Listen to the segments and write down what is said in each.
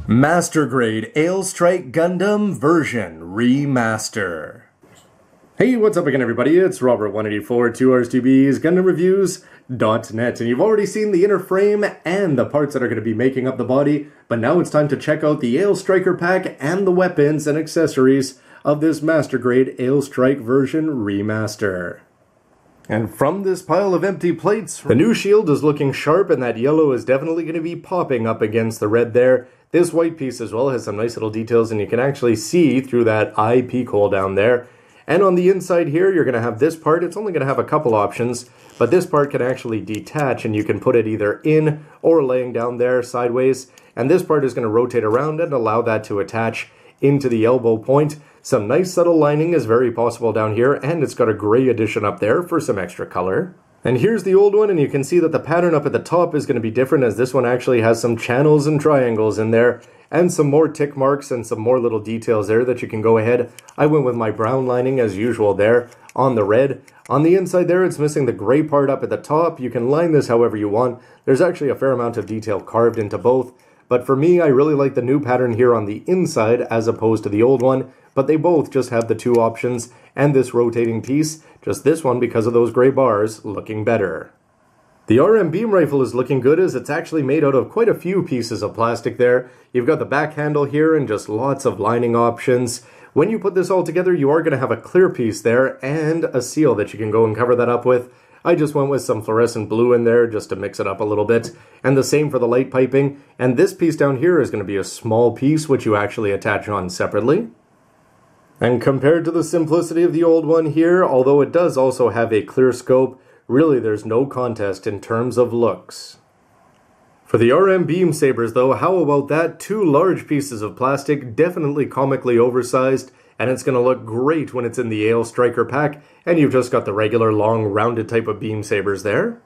Master Grade Aile Strike Gundam version Remaster. Hey, what's up again everybody? It's Robert184, 2Rs2Bs, GundamReviews.net, and you've already seen the inner frame and the parts that are going to be making up the body, but now it's time to check out the Aile Striker pack and the weapons and accessories of this Master Grade Aile Strike version Remaster. And from this pile of empty plates, the new shield is looking sharp, and that yellow is definitely going to be popping up against the red there. This white piece as well has some nice little details, and you can actually see through that eye peek hole down there. And on the inside here, you're going to have this part. It's only going to have a couple options, but this part can actually detach, and you can put it either in or laying down there sideways. And this part is going to rotate around and allow that to attach into the elbow point. Some nice subtle lining is very possible down here, and it's got a gray addition up there for some extra color. And here's the old one, and you can see that the pattern up at the top is going to be different, as this one actually has some channels and triangles in there, and some more tick marks and some more little details there that you can go ahead. I went with my brown lining as usual there on the red. On the inside there, it's missing the gray part up at the top. You can line this however you want. There's actually a fair amount of detail carved into both. But for me, I really like the new pattern here on the inside as opposed to the old one. But they both just have the two options and this rotating piece. Just this one, because of those gray bars, looking better. The RM beam rifle is looking good, as it's actually made out of quite a few pieces of plastic there. You've got the back handle here and just lots of lining options. When you put this all together, you are going to have a clear piece there and a seal that you can go and cover that up with. I just went with some fluorescent blue in there just to mix it up a little bit. And the same for the light piping. And this piece down here is going to be a small piece which you actually attach on separately. And compared to the simplicity of the old one here, although it does also have a clear scope, really there's no contest in terms of looks. For the RM beam sabers though, how about that? Two large pieces of plastic, definitely comically oversized, and it's going to look great when it's in the Aile Striker pack, and you've just got the regular long rounded type of beam sabers there.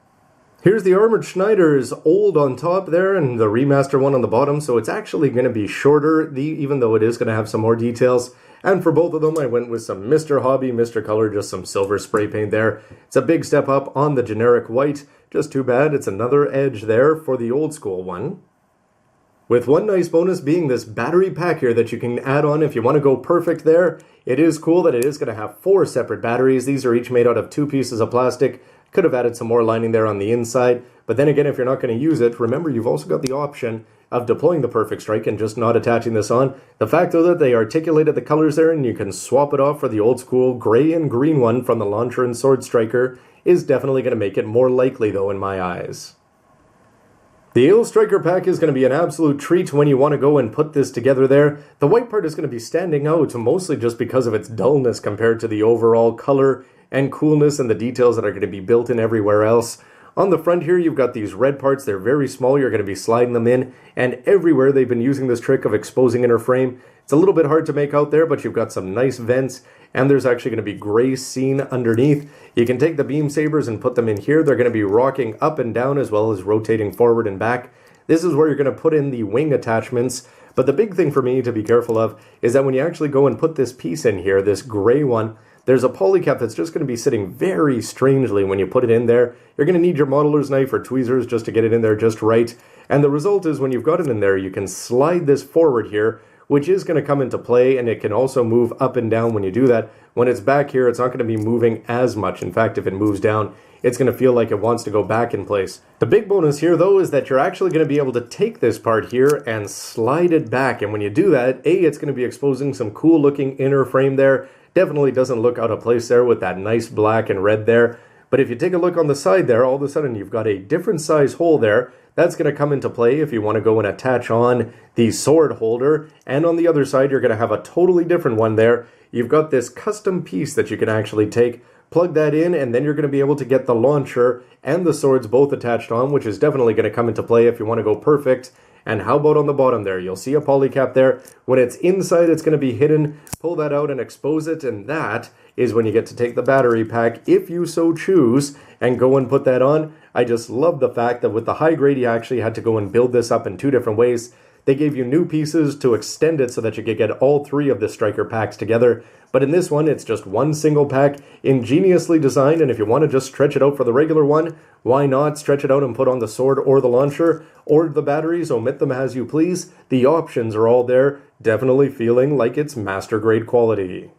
Here's the Armored Schneider's old on top there, and the remaster one on the bottom, so it's actually going to be shorter, even though it is going to have some more details. And for both of them, I went with some Mr. Hobby, Mr. Color, just some silver spray paint there. It's a big step up on the generic white. Just too bad it's another edge there for the old school one. With one nice bonus being this battery pack here that you can add on if you want to go perfect there. It is cool that it is going to have 4 separate batteries. These are each made out of 2 pieces of plastic. Could have added some more lining there on the inside. But then again, if you're not going to use it, remember you've also got the option of deploying the perfect strike and just not attaching this on. The fact though that they articulated the colors there and you can swap it off for the old school gray and green one from the launcher and sword striker is definitely going to make it more likely though in my eyes. The Aile Striker pack is going to be an absolute treat when you want to go and put this together there. The white part is going to be standing out mostly just because of its dullness compared to the overall color and coolness and the details that are going to be built in everywhere else. On the front here, you've got these red parts. They're very small. You're going to be sliding them in. And everywhere they've been using this trick of exposing inner frame. It's a little bit hard to make out there, but you've got some nice vents. And there's actually going to be gray seen underneath. You can take the beam sabers and put them in here. They're going to be rocking up and down as well as rotating forward and back. This is where you're going to put in the wing attachments. But the big thing for me to be careful of is that when you actually go and put this piece in here, this gray one, there's a polycap that's just going to be sitting very strangely when you put it in there. You're going to need your modeler's knife or tweezers just to get it in there just right. And the result is when you've got it in there, you can slide this forward here, which is going to come into play, and it can also move up and down when you do that. When it's back here, it's not going to be moving as much. In fact, if it moves down, it's going to feel like it wants to go back in place. The big bonus here, though, is that you're actually going to be able to take this part here and slide it back. And when you do that, it's going to be exposing some cool-looking inner frame there. Definitely doesn't look out of place there with that nice black and red there. But if you take a look on the side there, all of a sudden you've got a different size hole there. That's going to come into play if you want to go and attach on the sword holder. And on the other side, you're going to have a totally different one there. You've got this custom piece that you can actually take, plug that in, and then you're going to be able to get the launcher and the swords both attached on, which is definitely going to come into play if you want to go perfect. And how about on the bottom there? You'll see a polycap there. When it's inside, it's going to be hidden. Pull that out and expose it, and that is when you get to take the battery pack, if you so choose, and go and put that on. I just love the fact that with the high grade, you actually had to go and build this up in 2 different ways. they gave you new pieces to extend it so that you could get all 3 of the striker packs together. But in this one, it's just one single pack, ingeniously designed, and if you want to just stretch it out for the regular one, why not stretch it out and put on the sword or the launcher or the batteries, omit them as you please. The options are all there, definitely feeling like it's master grade quality.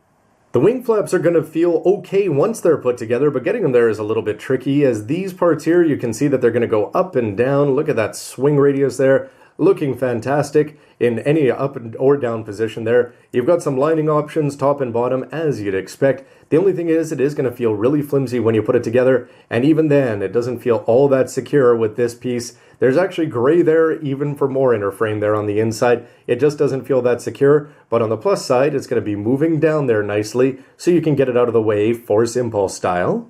The wing flaps are going to feel okay once they're put together, but getting them there is a little bit tricky, as these parts here, you can see that they're going to go up and down. Look at that swing radius there. Looking fantastic in any up or down position there. You've got some lining options, top and bottom, as you'd expect. The only thing is, it is going to feel really flimsy when you put it together, and even then, it doesn't feel all that secure with this piece. There's actually gray there, even for more inner frame there on the inside. It just doesn't feel that secure, but on the plus side, it's going to be moving down there nicely, so you can get it out of the way, force impulse style.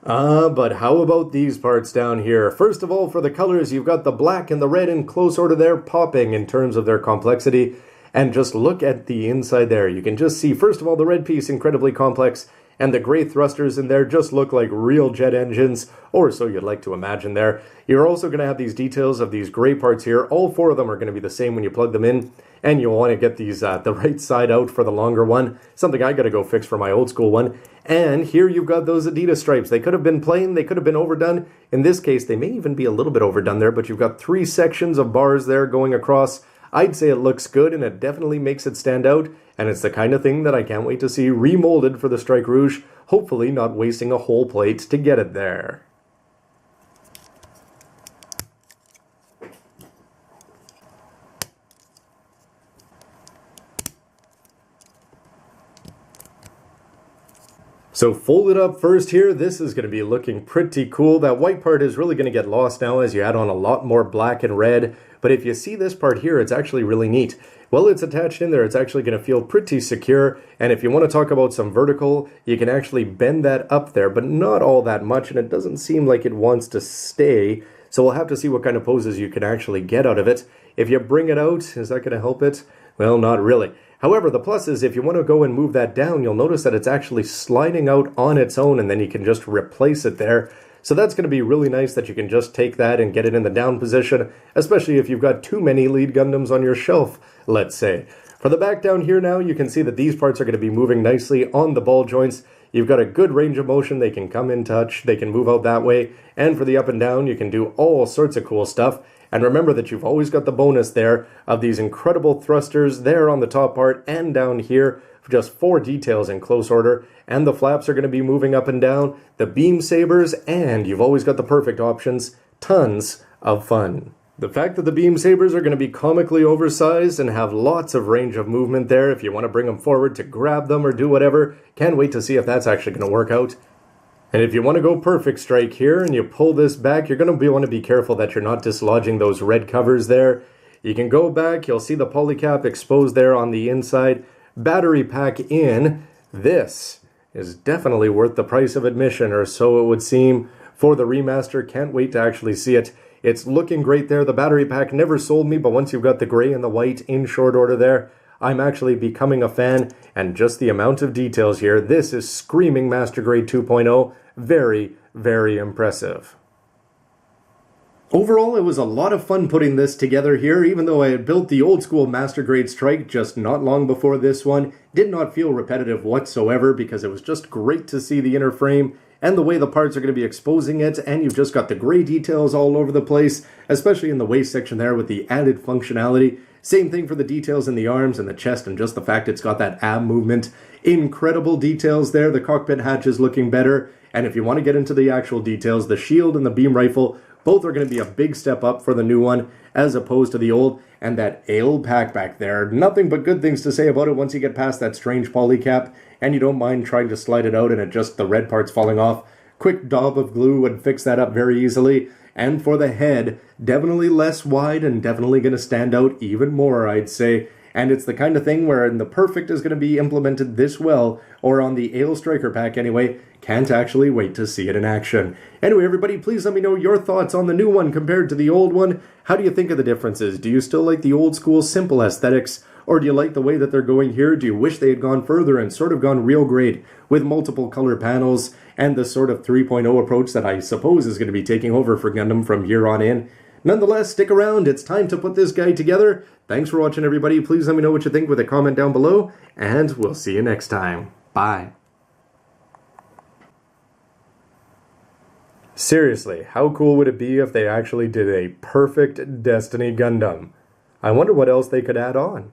But how about these parts down here? First of all, for the colors, you've got the black and the red in close order there, popping in terms of their complexity. And just look at the inside there. You can just see, first of all, the red piece, incredibly complex, and the gray thrusters in there just look like real jet engines, or so you'd like to imagine there. You're also going to have these details of these gray parts here. All 4 of them are going to be the same when you plug them in, and you'll want to get these the right side out for the longer one, something I got to go fix for my old school one. And here you've got those Adidas stripes. They could have been plain, they could have been overdone. In this case, they may even be a little bit overdone there, but you've got 3 sections of bars there going across. I'd say it looks good, and it definitely makes it stand out, and it's the kind of thing that I can't wait to see remolded for the Strike Rouge, hopefully not wasting a whole plate to get it there. So folded up first here, this is going to be looking pretty cool. That white part is really going to get lost now as you add on a lot more black and red. But if you see this part here, it's actually really neat. While it's attached in there, it's actually going to feel pretty secure. And if you want to talk about some vertical, you can actually bend that up there, but not all that much. And it doesn't seem like it wants to stay. So we'll have to see what kind of poses you can actually get out of it. If you bring it out, is that going to help it? Well, not really. However, the plus is if you want to go and move that down, you'll notice that it's actually sliding out on its own, and then you can just replace it there. So that's going to be really nice that you can just take that and get it in the down position, especially if you've got too many lead Gundams on your shelf, let's say. For the back down here now, you can see that these parts are going to be moving nicely on the ball joints. You've got a good range of motion. They can come in touch, they can move out that way, and for the up and down, you can do all sorts of cool stuff. And remember that you've always got the bonus there of these incredible thrusters there on the top part and down here, just 4 details in close order, and the flaps are going to be moving up and down, the beam sabers, and you've always got the perfect options, tons of fun. The fact that the beam sabers are going to be comically oversized and have lots of range of movement there if you want to bring them forward to grab them or do whatever, can't wait to see if that's actually going to work out. And if you want to go perfect strike here and you pull this back, you're going to want to be careful that you're not dislodging those red covers there. You can go back, you'll see the polycap exposed there on the inside. Battery pack in. This is definitely worth the price of admission, or so it would seem, for the remaster. Can't wait to actually see it. It's looking great there. The battery pack never sold me, but once you've got the gray and the white in short order there, I'm actually becoming a fan, and just the amount of details here, this is screaming Master Grade 2.0. Very, very impressive. Overall, it was a lot of fun putting this together here, even though I had built the old school Master Grade Strike just not long before this one. Did not feel repetitive whatsoever because it was just great to see the inner frame and the way the parts are going to be exposing it, and you've just got the gray details all over the place, especially in the waist section there with the added functionality. Same thing for the details in the arms and the chest, and just the fact it's got that ab movement. Incredible details there. The cockpit hatch is looking better. And if you want to get into the actual details, the shield and the beam rifle, both are going to be a big step up for the new one, as opposed to the old. And that Aile pack back there, nothing but good things to say about it once you get past that strange polycap, and you don't mind trying to slide it out and it just the red part's falling off. Quick daub of glue would fix that up very easily. And for the head, definitely less wide and definitely going to stand out even more, I'd say. And it's the kind of thing where the perfect is going to be implemented this well, or on the Aile Striker pack anyway. Can't actually wait to see it in action. Anyway, everybody, please let me know your thoughts on the new one compared to the old one. How do you think of the differences? Do you still like the old school simple aesthetics? Or do you like the way that they're going here? Do you wish they had gone further and sort of gone real grade with multiple color panels and the sort of 3.0 approach that I suppose is going to be taking over for Gundam from here on in? Nonetheless, stick around. It's time to put this guy together. Thanks for watching, everybody. Please let me know what you think with a comment down below, and we'll see you next time. Bye. Seriously, how cool would it be if they actually did a perfect Destiny Gundam? I wonder what else they could add on.